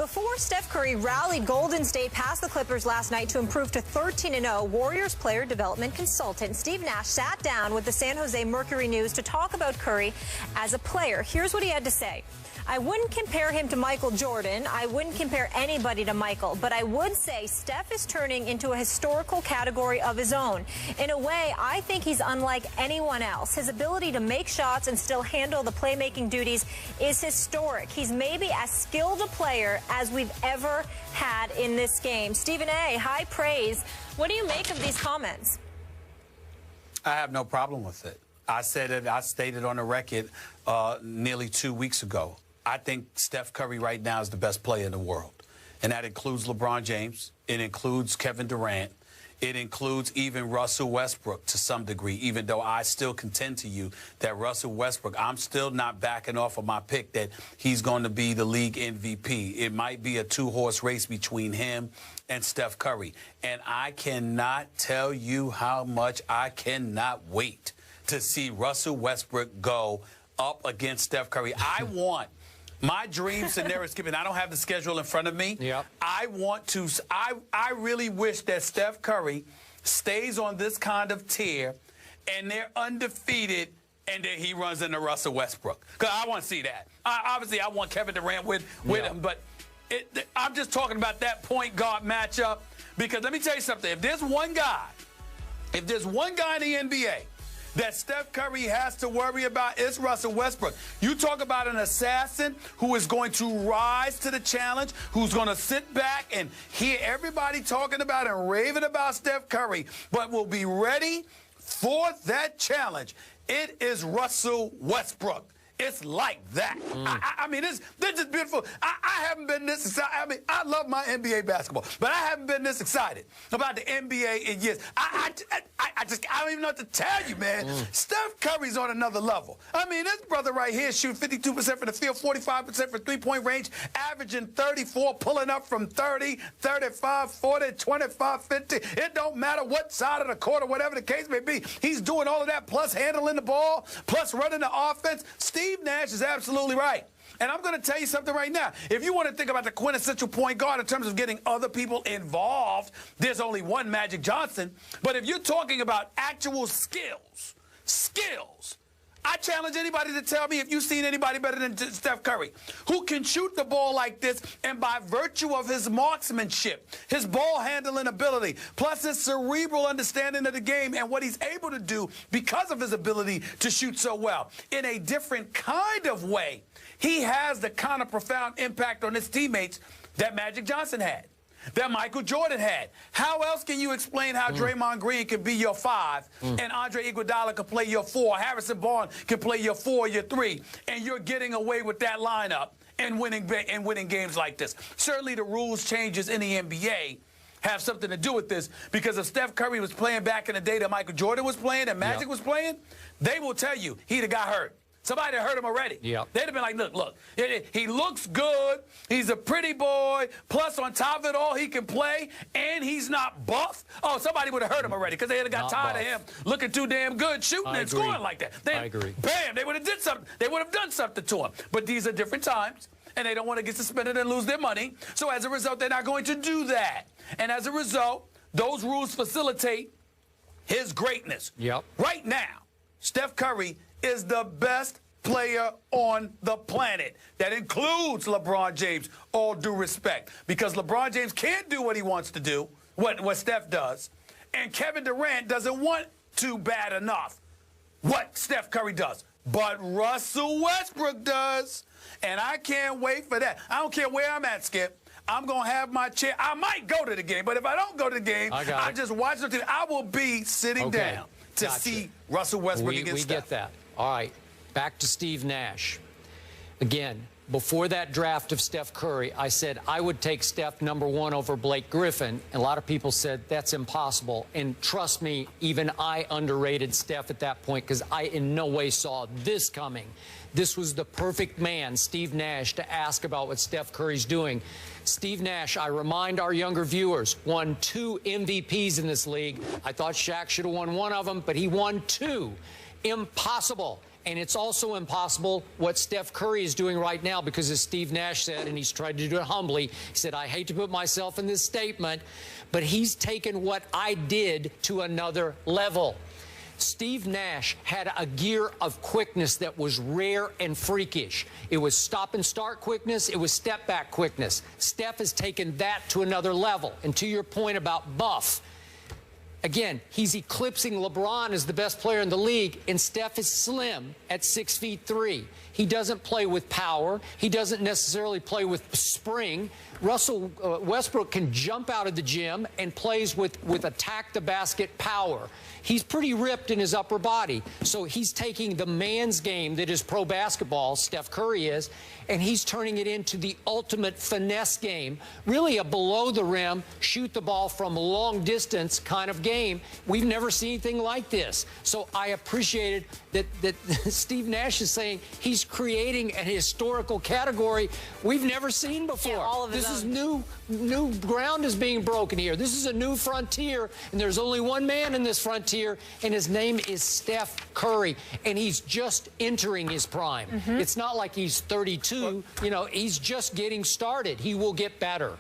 before Steph Curry rallied Golden State past the Clippers last night to improve to 13-0, Warriors player development consultant Steve Nash sat down with the San Jose Mercury News to talk about Curry as a player. Here's what he had to say. I wouldn't compare him to Michael Jordan. I wouldn't compare anybody to Michael. But I would say Steph is turning into a historical category of his own. In a way, I think he's unlike anyone else. His ability to make shots and still handle the playmaking duties is historic. He's maybe as skilled a player as we've ever had in this game. Stephen A., high praise. What do you make of these comments? I have no problem with it. I said it. I stated on the record nearly 2 weeks ago. I think Steph Curry right now is the best player in the world. And that includes LeBron James. It includes Kevin Durant. It includes even Russell Westbrook to some degree, even though I still contend to you that Russell Westbrook, I'm still not backing off of my pick that he's going to be the league MVP. It might be a two-horse race between him and Steph Curry. And I cannot tell you how much I cannot wait to see Russell Westbrook go up against Steph Curry. I want my dream scenario, Skip, I don't have the schedule in front of me. Yep. I really wish that Steph Curry stays on this kind of tear and they're undefeated and then he runs into Russell Westbrook. Because I want to see that. Obviously, I want Kevin Durant with him, but I'm just talking about that point guard matchup because let me tell you something. If there's one guy in the NBA that Steph Curry has to worry about is Russell Westbrook. You talk about an assassin who is going to rise to the challenge, who's going to sit back and hear everybody talking about and raving about Steph Curry, but will be ready for that challenge. It is Russell Westbrook. It's like that. I mean, this is beautiful. I haven't been this excited. I mean, I love my NBA basketball, but I haven't been this excited about the NBA in years. I don't even know what to tell you, man. Steph Curry's on another level. I mean, this brother right here shooting 52% from the field, 45% for three-point range, averaging 34, pulling up from 30, 35, 40, 25, 50. It don't matter what side of the court or whatever the case may be. He's doing all of that, plus handling the ball, plus running the offense. Steve Nash is absolutely right. And I'm going to tell you something right now. If you want to think about the quintessential point guard in terms of getting other people involved, there's only one Magic Johnson. But if you're talking about actual skills, I challenge anybody to tell me if you've seen anybody better than Steph Curry, who can shoot the ball like this, and by virtue of his marksmanship, his ball handling ability, plus his cerebral understanding of the game and what he's able to do because of his ability to shoot so well in a different kind of way, he has the kind of profound impact on his teammates that Magic Johnson had, that Michael Jordan had. How else can you explain how Draymond Green can be your 5 and Andre Iguodala can play your 4, Harrison Barnes can play your 4, your 3, and you're getting away with that lineup and winning games like this? Certainly the rules changes in the NBA have something to do with this, because if Steph Curry was playing back in the day that Michael Jordan was playing and Magic was playing, they will tell you he'd have got hurt. Somebody hurt him already. They'd have been like, look, he looks good. He's a pretty boy. Plus, on top of it all, he can play, and he's not buff. Oh, somebody would have hurt him already because they would have got tired of him looking too damn good shooting and scoring like that. I agree. Bam, they would have did something. They would have done something to him. But these are different times, and they don't want to get suspended and lose their money. So as a result, they're not going to do that. And as a result, those rules facilitate his greatness. Right now, Steph Curry is the best player on the planet. That includes LeBron James, all due respect, because LeBron James can't do what he wants to do, what Steph does, and Kevin Durant doesn't want to bad enough what Steph Curry does. But Russell Westbrook does, and I can't wait for that. I don't care where I'm at, Skip. I'm going to have my chair. I might go to the game, but if I don't go to the game, I just watch the TV. I will be sitting down to see Russell Westbrook against Steph. We get that. All right, back to Steve Nash. Again, before that draft of Steph Curry, I said I would take Steph #1 over Blake Griffin. And a lot of people said that's impossible. And trust me, even I underrated Steph at that point because I in no way saw this coming. This was the perfect man, Steve Nash, to ask about what Steph Curry's doing. Steve Nash, I remind our younger viewers, won 2 MVPs in this league. I thought Shaq should have won 1 of them, but he won 2. Impossible. And it's also impossible what Steph Curry is doing right now, because as Steve Nash said, and he's tried to do it humbly, he said, I hate to put myself in this statement, but he's taken what I did to another level. Steve Nash had a gear of quickness that was rare and freakish. It was stop and start quickness. It was step back quickness. Steph has taken that to another level. And to your point about buff, again, he's eclipsing LeBron as the best player in the league, and Steph is slim at 6'3". He doesn't play with power. He doesn't necessarily play with spring. Russell Westbrook can jump out of the gym and plays with attack the basket power. He's pretty ripped in his upper body. So he's taking the man's game that is pro basketball, Steph Curry is, and he's turning it into the ultimate finesse game, really a below the rim, shoot the ball from long distance kind of game. We've never seen anything like this. So I appreciated that Steve Nash is saying he's creating a historical category we've never seen before. Yeah, all of this is new ground is being broken here. This is a new frontier, and there's only one man in this frontier, and his name is Steph Curry, and he's just entering his prime. It's not like he's 32. You know, he's just getting started. He will get better.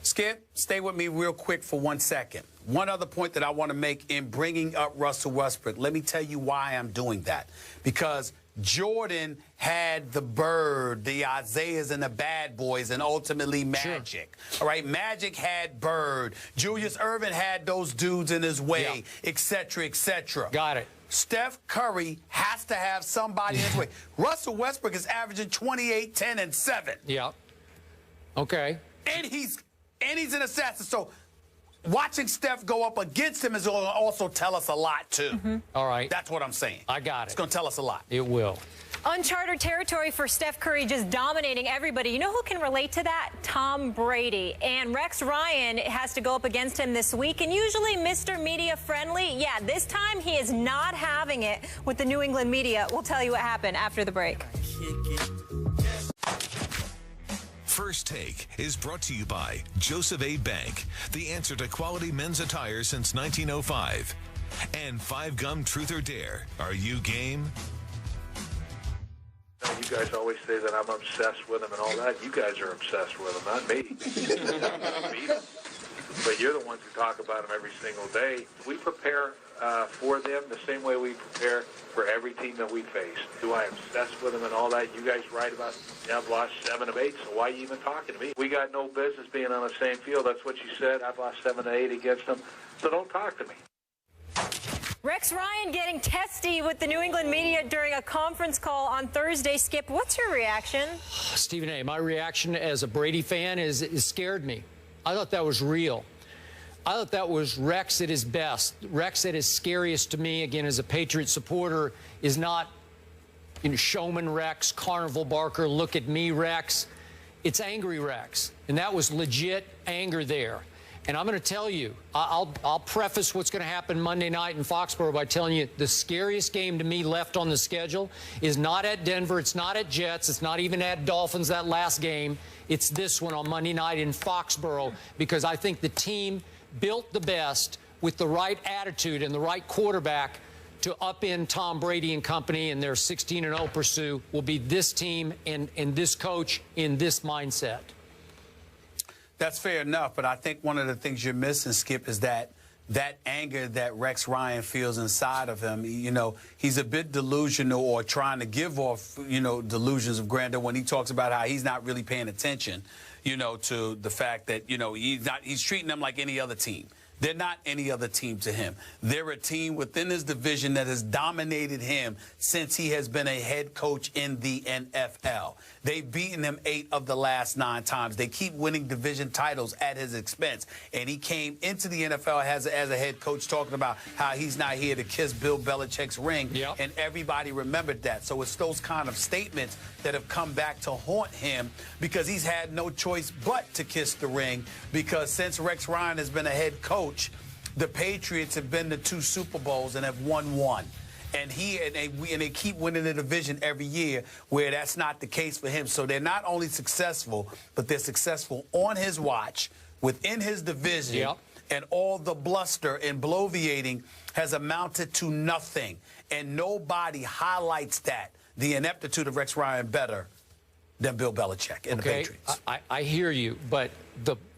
Skip, stay with me real quick for 1 second. One other point that I want to make in bringing up Russell Westbrook. Let me tell you why I'm doing that. Because Jordan had the Bird, the Isaiahs, and the Bad Boys, and ultimately Magic. Sure. All right, Magic had Bird. Julius Erving had those dudes in his way, et cetera, et cetera. Got it. Steph Curry has to have somebody in his way. Russell Westbrook is averaging 28, 10, and 7. Yeah. Okay. And he's an assassin. So watching Steph go up against him is going to also tell us a lot, too. All right. That's what I'm saying. I got it. It's going to tell us a lot. It will. Uncharted territory for Steph Curry, just dominating everybody. You know who can relate to that? Tom Brady. And Rex Ryan has to go up against him this week. And usually Mr. Media friendly. Yeah, this time he is not having it with the New England media. We'll tell you what happened after the break. First Take is brought to you by Joseph A. Bank, the answer to quality men's attire since 1905. And 5 Gum Truth or Dare. Are you game? You guys always say that I'm obsessed with him and all that. You guys are obsessed with him, not me. But you're the ones who talk about him every single day. We prepare for them the same way we prepare for every team that we face. Do I obsess with them and all that? You guys write about, I've lost 7 of 8, so why are you even talking to me? We got no business being on the same field. That's what you said. I've lost 7 of 8 against them, so don't talk to me. Rex Ryan getting testy with the New England media during a conference call on Thursday. Skip, what's your reaction? Stephen A., my reaction as a Brady fan is it scared me. I thought that was real. I thought that was Rex at his best. Rex at his scariest to me, again, as a Patriot supporter, is not showman Rex, carnival barker, look at me Rex. It's angry Rex, and that was legit anger there. And I'm going to tell you, I'll preface what's going to happen Monday night in Foxborough by telling you the scariest game to me left on the schedule is not at Denver, it's not at Jets, it's not even at Dolphins, that last game. It's this one on Monday night in Foxborough, because I think the team built the best with the right attitude and the right quarterback to upend Tom Brady and company, and their 16-0 pursuit will be this team and this coach in this mindset. That's fair enough, but I think one of the things you're missing, Skip, is that anger that Rex Ryan feels inside of him. You know, he's a bit delusional, or trying to give off, delusions of grandeur when he talks about how he's not really paying attention, to the fact that, he's treating them like any other team. They're not any other team to him. They're a team within his division that has dominated him since he has been a head coach in the NFL. They've beaten him 8 of the last 9 times. They keep winning division titles at his expense. And he came into the NFL as a head coach talking about how he's not here to kiss Bill Belichick's ring. Yep. And everybody remembered that. So it's those kind of statements that have come back to haunt him, because he's had no choice but to kiss the ring, because since Rex Ryan has been a head coach, the Patriots have been to 2 Super Bowls and have won 1. And they keep winning the division every year, where that's not the case for him. So they're not only successful, but they're successful on his watch, within his division. Yep. and all the bluster and bloviating has amounted to nothing. And nobody highlights that, the ineptitude of Rex Ryan, better than Bill Belichick and the Patriots. I hear you, but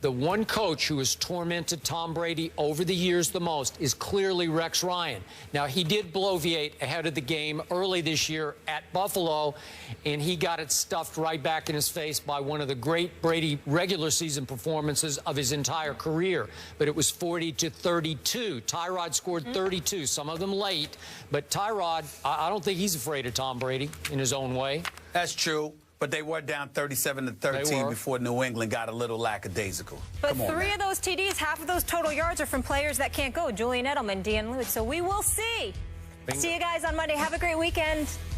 the one coach who has tormented Tom Brady over the years the most is clearly Rex Ryan. Now, he did bloviate ahead of the game early this year at Buffalo, and he got it stuffed right back in his face by one of the great Brady regular season performances of his entire career. But it was 40-32. Tyrod scored 32, some of them late. But Tyrod, I don't think he's afraid of Tom Brady in his own way. That's true. But they were down 37-13 before New England got a little lackadaisical. But three of those TDs, half of those total yards are from players that can't go. Julian Edelman, Dean Lewis. So we will see. Bingo. See you guys on Monday. Have a great weekend.